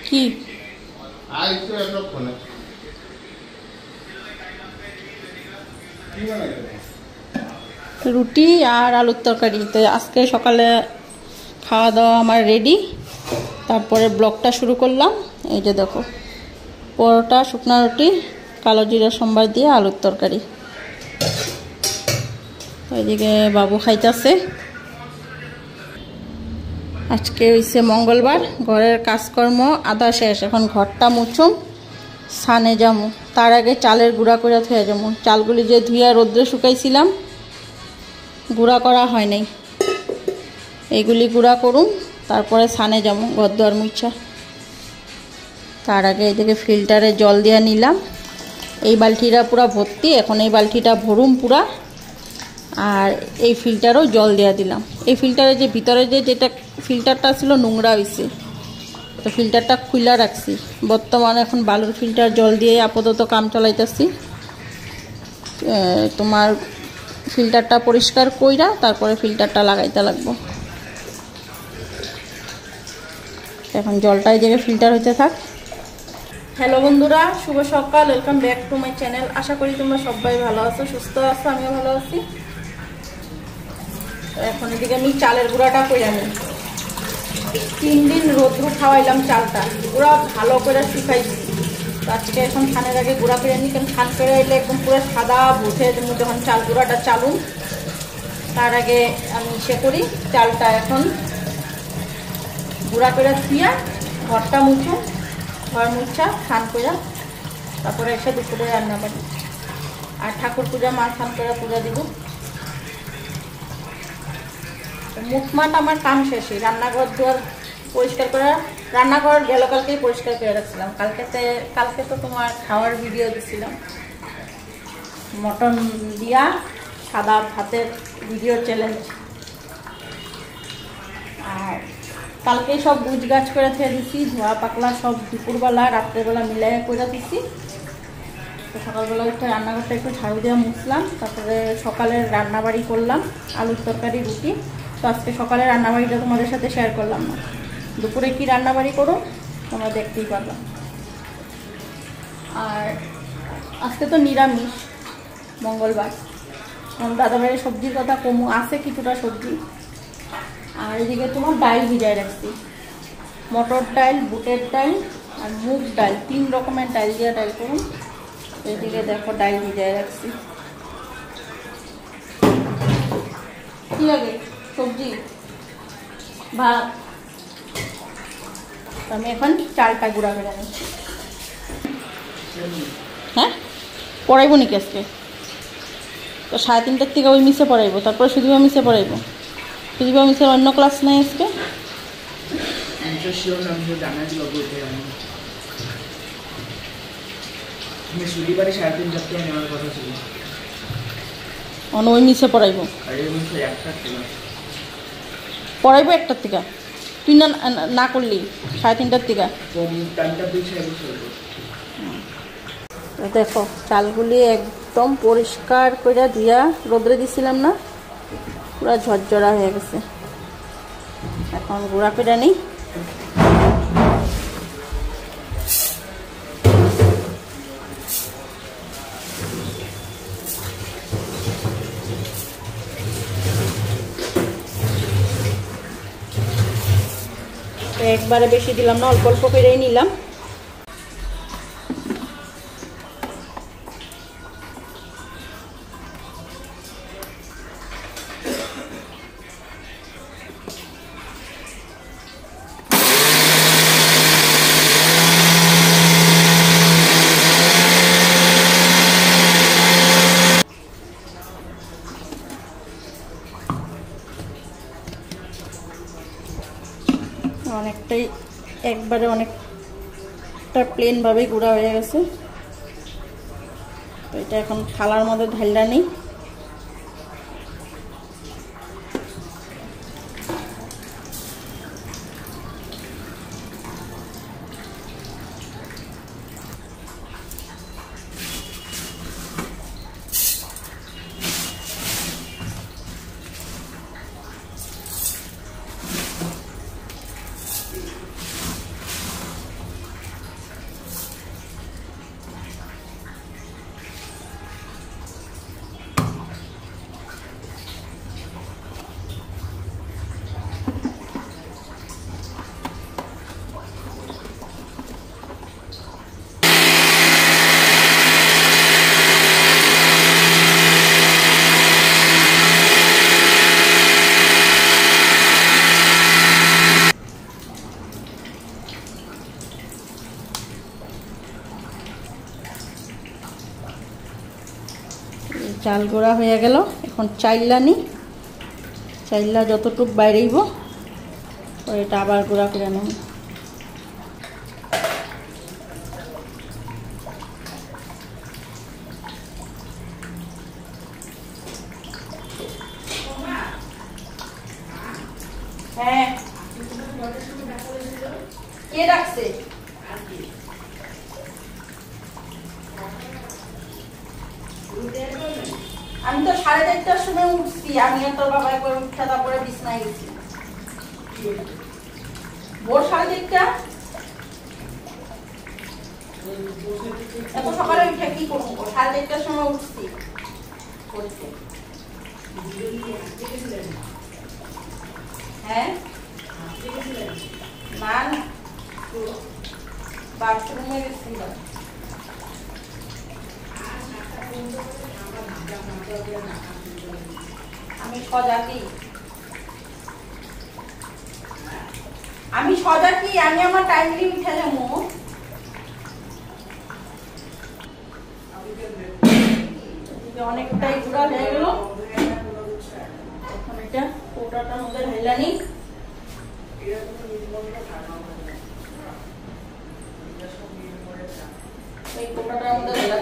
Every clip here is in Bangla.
কি রুটি আর আলুর তরকারি। তো আজকে সকালে খাওয়া দাওয়া আমার রেডি। তারপরে ব্লগটা শুরু করলাম। এই যে দেখো, পরোটা, শুকনো রুটি, কালো জিরা সম্বার দিয়ে আলুর তরকারি। ওইদিকে বাবু খাইতেছে। আজকে হইছে মঙ্গলবার, ঘরের কাজকর্ম আধা শেষ। এখন ঘরটা মুছুম, সানে যামু। তার আগে চালের গুঁড়া করে থুয়ে যাবো। চালগুলি যে ধুইয়া রোদ্রে শুকাইছিলাম, গুঁড়া করা হয় নাই, এইগুলি গুঁড়া করুম। তারপরে সানে যাবো ঘর দুয়ার মুছা। তার আগে এদিকে ফিল্টারে জল দিয়ে নিলাম। এই বালতিটা পুরা ভর্তি, এখন এই বালতিটা ভরুম পুরা। আর এই ফিল্টারও জল দিয়ে দিলাম। এই ফিল্টারে যে ভিতরে যেটা ফিল্টারটা ছিল নোংরা হয়েছে, তো ফিল্টারটা খুলে রাখছি। বর্তমানে এখন বালুর ফিল্টার জল দিয়ে আপাতত কাম চালাইতেছি। তোমার ফিল্টারটা পরিষ্কার কইরা তারপরে ফিল্টারটা লাগাইতে লাগবো। এখন জলটা এই জায়গায় ফিল্টার হইতে থাক। হ্যালো বন্ধুরা, শুভ সকাল, welcome back to my channel. আশা করি তোমরা সবাই ভালো আছো, সুস্থ আছো, আমিও ভালো আছি। এখন এদিকে আমি চালের গুঁড়াটা কইরা নিই। 3 দিন রোদ্রু খাওয়াইলাম চালটা, পুরো ভালো করে শুকাইছি। আজকে এখন খানের আগে গুঁড়া করে নিই, কারণ খান করে এলে একদম পুরো সাদা ভুটে যখন চাল গুঁড়াটা চালুন। তার আগে আমি করি চালটা এখন গুঁড়া করে শুয়া ঘরটা মুছো, ঘর মুছা খান করে তারপরে এসে দুপুরে রান্না করি। আর ঠাকুর পূজা মা খান করে পূজা দিব। মুখমাট আমার কাম শেষই। রান্নাঘর দুয়ার পরিষ্কার করে, রান্নাঘর গেল কালকেই পরিষ্কার করে রাখছিলাম। কালকে তো তোমার খাওয়ার ভিডিও দিছিলাম, মটন দিয়া সাদা ভাতের ভিডিও চ্যালেঞ্জ। আর কালকেই সব গুছ গাছ করে থেকে দিছি, ধোয়া পাকলা সব দুপুরবেলা রাত্রেবেলা মিলাই করে দিছি। তো সকালবেলা উঠে রান্নাঘরটা একটু ঝাড়ু দেওয়া মুছলাম। তারপরে সকালের রান্নাবাড়ি করলাম, আলুর তরকারি, রুটি। তো আজকে সকালে রান্নাবাড়িটা তোমাদের সাথে শেয়ার করলাম না। দুপুরে কি রান্নাবাড়ি করো তোমরা দেখতেই পারবা। আর আজকে তো নিরামিষ, মঙ্গলবার। দাদাভাইয়ের সবজির কথা কমু আছে, কিছুটা সবজি। আর এদিকে তোমার ডাল ভিজায় রাখছি, মটর ডাল, বুটের ডাল আর মুগ ডাল, 3 রকমের ডাল দিয়ে ডাল করুন। এদিকে দেখো ডাল ভিজায় রাখছি। কি লাগে সবজি ভাত। আমি এখন চালটা গুঁড়া করে নিচ্ছি। হ্যাঁ, পড়াইব নাকি আজকে? তো 3:30টার থেকে ওই মিসে পড়াইব, তারপরে সুদীপা মিসে পড়াইব। সুদীপা মিসের অন্য ক্লাস নাই আজকে। ওই মিসে পড়াইব, পড়াইব 1টার থেকে। তুই না করলি 3:30টার থেকে। দেখো চালগুলি একদম পরিষ্কার করে ধুইয়া রোদ্রে দিছিলাম না, পুরো ঝরঝরা হয়ে গেছে। এখন গুঁড়া করে নিই। একবারে বেশি দিলাম না, অল্প অল্প করেই নিলাম। অনেকটাই একবারে অনেকটা প্লেনভাবেই গুঁড়া হয়ে গেছে। তো এটা এখন থালার মধ্যে ঢালটা নেই। চাল গুঁড়া হয়ে গেল। এখন চাইল্লা নি, চাইল্লা যতটুক বাইরেইব এটা আবার গুঁড়া করে নেব। হ্যাঁ কে ডাকছে? আমি তো 4:30টার সময় উঠছি। আমি আর তোর বাবা একবার উঠা তারপরে বিছনায় গেছি। ভোর 4:30টা? এত সকালে উঠে কি করবো? 4:30টার সময় উঠছি। হ্যাঁ না না, বাথরুমে গেছিলাম। আমি সজাতি, আমি সজাতি, আমি আমার টাইমলি উঠে যাবো। অনেকটাই গুঁড়া হয়ে গেল। এখন এটা কৌটাটার মধ্যে ঢেলে নিই। এই কৌটাটার মধ্যে ঢেলে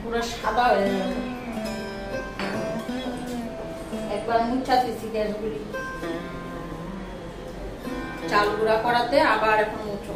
পুরো সাদা হয়ে যাবে। একবার মুছা দিছি গ্যাসগুলি চাল গুঁড়া করাতে, আবার এখন মুছো।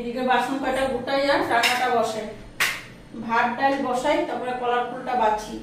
এদিকে বাসন কয়টা গুটাই আর রান্নাটা বসাই, ভাত ডাল বসাই, তারপরে কলার ফুলটা বাছি।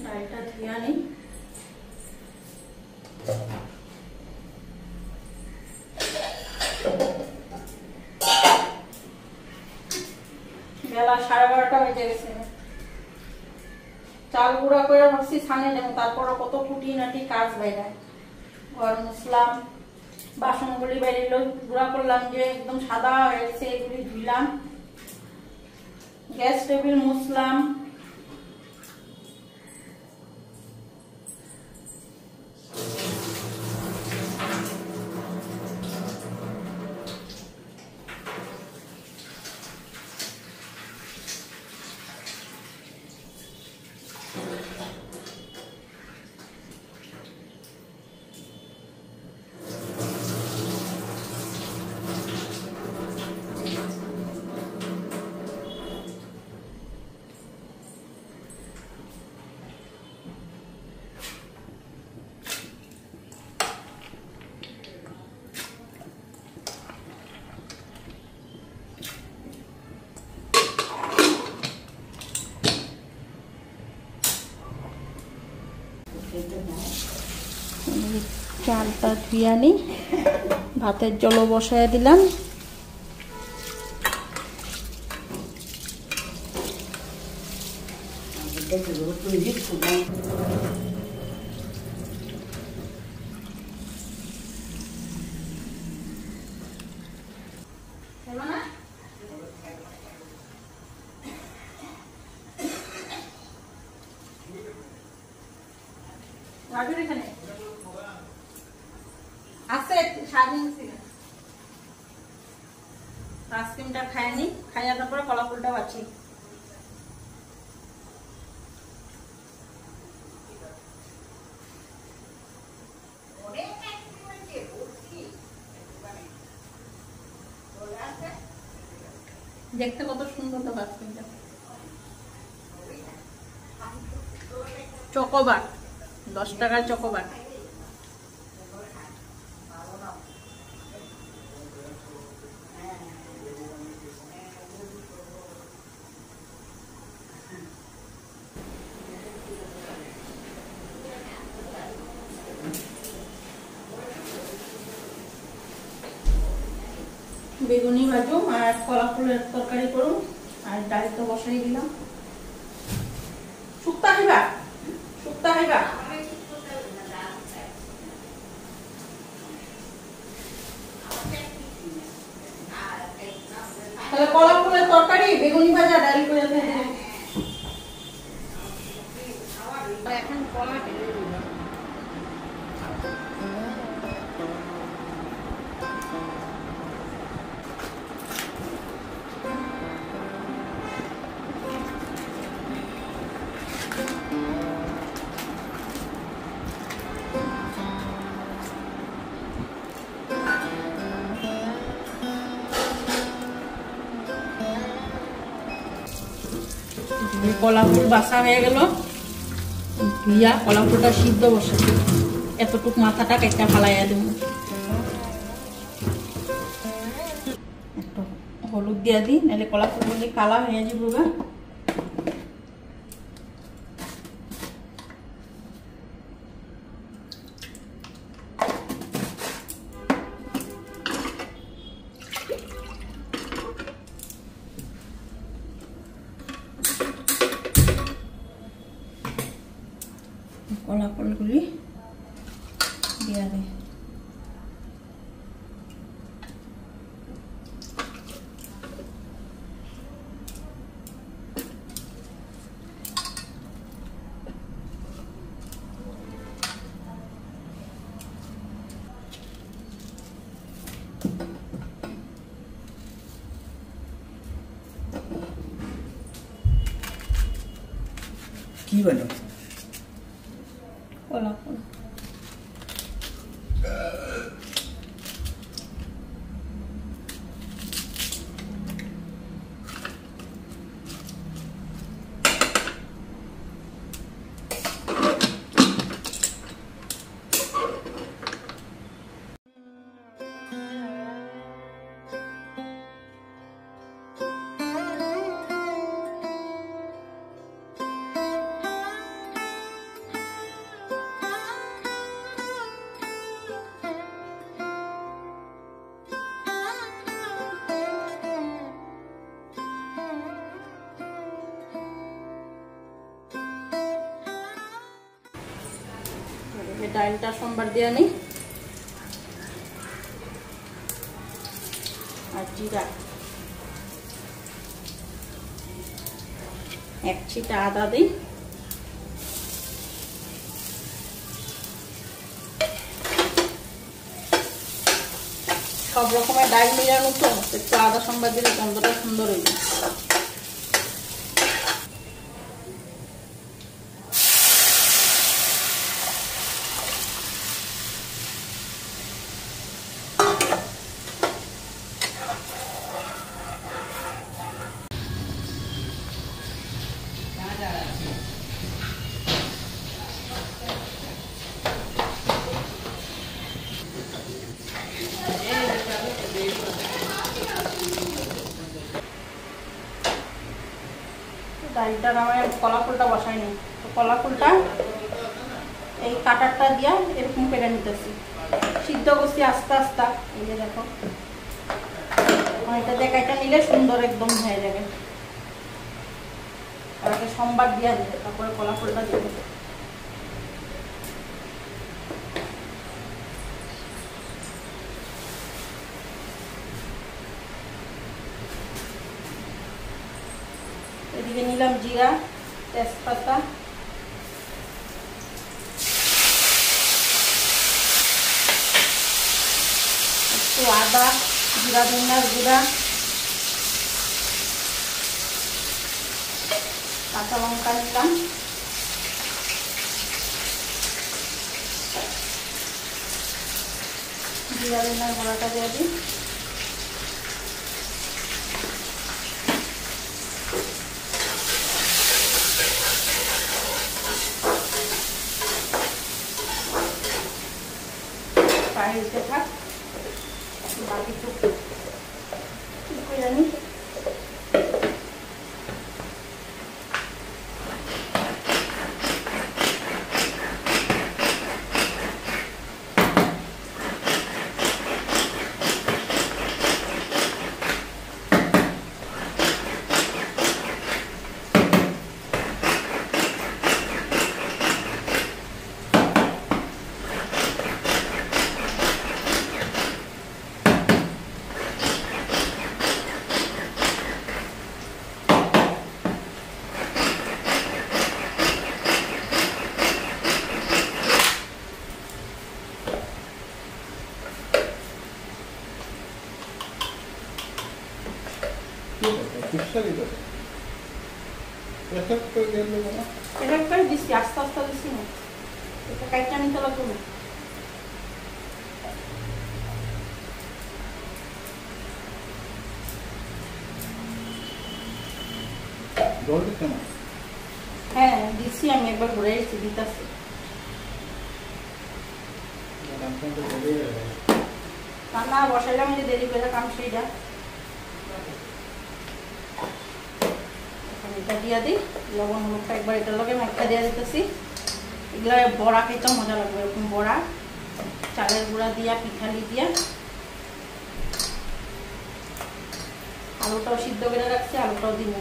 ডালটা ধুয়ে আনি। বেলা 12:30 বেজে গেছে। চাল গুঁড়া করে ভাবছি ছানে যাবো, তারপরও কত খুঁটিনাটি কাজ বাইরে। ঘর মুছলাম, বাসনগুলি বাইরে গুঁড়া করলাম যে একদম সাদা হয়ে গেছে, এগুলি ধুইলাম। Gas table মুছলাম। চালটা ধুয়ে আনি, ভাতের জল বসায় দিলাম। আইসক্রিমটা খাইনি, খাইয়া তারপরে কলা ফুলটা বাছি। দেখতে কত সুন্দর তো আইসক্রিমটা। চকোবার, 10 টাকার চকোবার। বেগুনি ভাজুম আর কলা ফুলের তরকারি করুম, আর ডাল তো বসাই দিলাম। শুক্তা খাইবা? শুক্তা খাইবা? তাহলে কলা ফুলের তরকারি, বেগুনি ভাজা, ডাল করে দিলাম। এখন কলা কলা ফুল বাসা হয়ে গেল, ধুইয়া কলা ফুলটা সিদ্ধ বসাবো। এতটুক মাথাটা কেটে ফালাইয়া দেব। একটু হলুদ দিয়া দিই, নাহলে কলা ফুল কালা হয়ে যাবো। কি বানাও? কলা ফুল। ডালটা সোমবার দিয়ে নিই আর জিরা, এক ছিটা আদা দিই, সব রকমের ডাল মিলানো তো একটু আদা সোমবার দিলে গন্ধটা সুন্দর হয়ে যায়। ডালটা নামায় কলা ফুলটা বসাই নি, তো কলা ফুলটা এই কাটারটা দিয়া এরকম কেটে নিতেছি, সিদ্ধ করছি আস্তে আস্তে। এই যে দেখো এটা দিয়ে কাটা নিলে সুন্দর একদম হয়ে যাবে। আর আগে সোমবার দিয়া দিই, তারপরে কলা ফুলটা দিয়ে দেবো। এদিকে নিলাম জিরা, তেজপাতা, একটু আদা, জিরা ধনিয়ার গুঁড়া, কাঁচা লঙ্কা নিলাম, জিরা ধনিয়ার গুঁড়াটা দিয়ে দিই, দিতে থাক, বাকি ঠিক করে জানি। দিচ্ছি আস্তে আস্তে দিচ্ছি না, এটা কাইটা নিতে লাগবে না। হ্যাঁ দিচ্ছি, আমি একবার ঘুরে এসেছি দিতেছি। রান্না বসাইলাম যে দেরি করে কাম সেইটা এটা দিয়া দিই, লবণ হলুদটা একবার এটার লগে মাখা দিয়া দিতেছি। এগুলো বড়া খেতে মজা লাগবে, এরকম বড়া চালের গুঁড়া দিয়া পিঠালি দিয়া। আলুটাও সিদ্ধ করে রাখছি, আলুটাও দিব।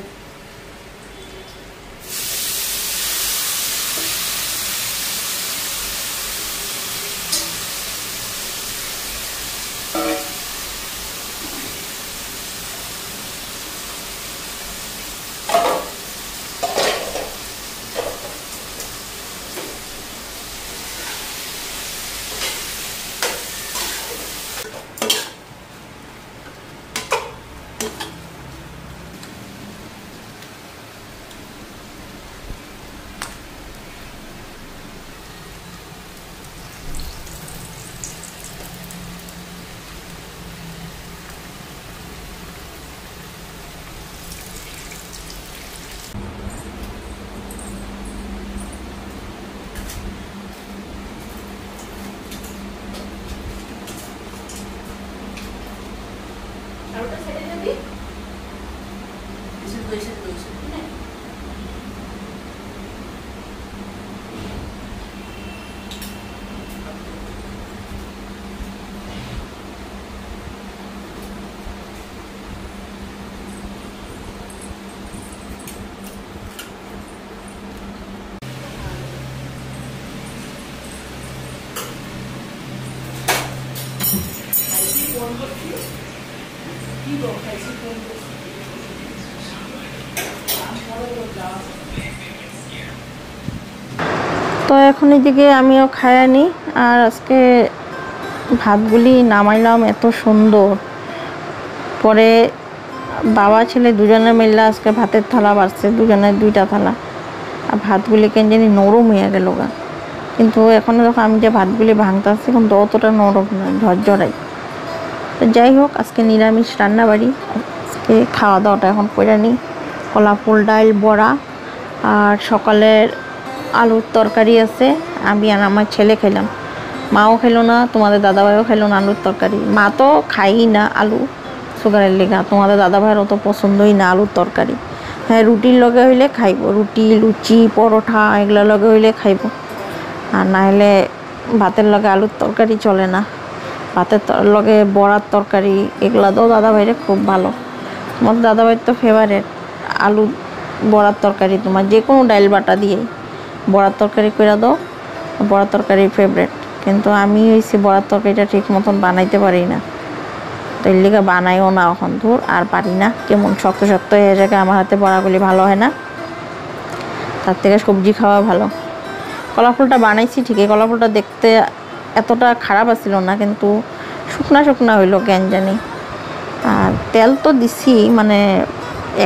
তো এখন এদিকে আমিও খাই আনি আর আজকে ভাতগুলি নামাইলাম এত সুন্দর। পরে বাবা ছেলে দুজনে মিললে আজকে ভাতের থালা বাড়ছে, দুজনের 2টা থালা, আর ভাতগুলি কেন জানি নরম হয়ে গেল গা। কিন্তু এখন যখন আমি যে ভাতগুলি ভাঙতেছি কিন্তু অতটা নরম নয়, ঝরঝরাই। তো যাই হোক, আজকে নিরামিষ রান্নাবাড়ি, আজকে খাওয়া দাওয়াটা এখন করে নিই। কলা ফুল, ডাল, বড়া আর সকালের আলুর তরকারি আছে। আমি আর আমার ছেলে খেলাম, মাও খেলো না, তোমাদের দাদাভাইও খেলো না আলুর তরকারি। মা তো খাই না আলু, সুগারের লেগা। তোমাদের দাদাভাইয়ের অত পছন্দই না আলুর তরকারি। হ্যাঁ, রুটির লগে হইলে খাইব, রুটি, লুচি, পরোঠা এগুলো লগে হইলে খাইব, আর না হলে ভাতের লগে আলুর তরকারি চলে না। ভাতের লগে বড়ার তরকারি এগুলো তো দাদাভাইরে খুব ভালো। তোমার দাদাভাইয়ের তো ফেভারেট আলু বড়ার তরকারি। তোমার যে কোনো ডাইল বাটা দিয়ে বড়ার তরকারি করে দাও, বড়ার তরকারি ফেভারেট। কিন্তু আমি হয়েছি বড়ার তরকারিটা ঠিক মতন বানাইতে পারি না, তো এর লিগে বানাইও না এখন, ধর আর পারি না, কেমন শক্ত শক্ত হয়ে যায়। আমার হাতে বড়াগুলি ভালো হয় না, তার থেকে সবজি খাওয়া ভালো। কলা ফুলটা বানাইছি ঠিকই, কলা ফুলটা দেখতে এতটা খারাপ আসছিল না, কিন্তু শুকনা শুকনা হইলো কেন জানি। আর তেল তো দিছি, মানে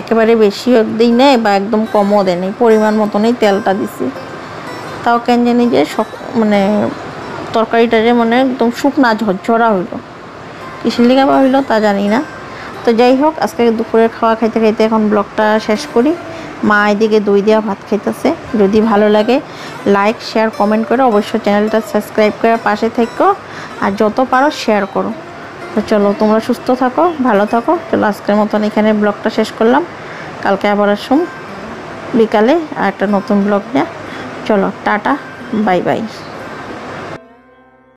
একেবারে বেশিও দিই নেই বা একদম কমও দেয়নি, পরিমাণ মতনই তেলটা দিছি। তাও কেন জানি যে মানে তরকারিটা যে মানে একদম শুকনা ঝরঝরা হইলো, কিসের লিগা বা হইলো তা জানি না। তো যাই হোক, আজকে দুপুরের খাওয়া খাইতে খাইতে এখন ব্লগটা শেষ করি। মা এদিকে দই দেওয়া ভাত খাইতেছে। যদি ভালো লাগে লাইক, শেয়ার, কমেন্ট করে অবশ্যই চ্যানেলটা সাবস্ক্রাইব করে পাশে থেকো, আর যত পারো শেয়ার করো। তো চলো, তোমরা সুস্থ থাকো, ভালো থাকো। চলো, আজকের মতন এখানে ব্লগটা শেষ করলাম। কালকে আবার আসুন বিকালে আর একটা নতুন ব্লগ নিয়ে। চলো, টাটা, বাই বাই।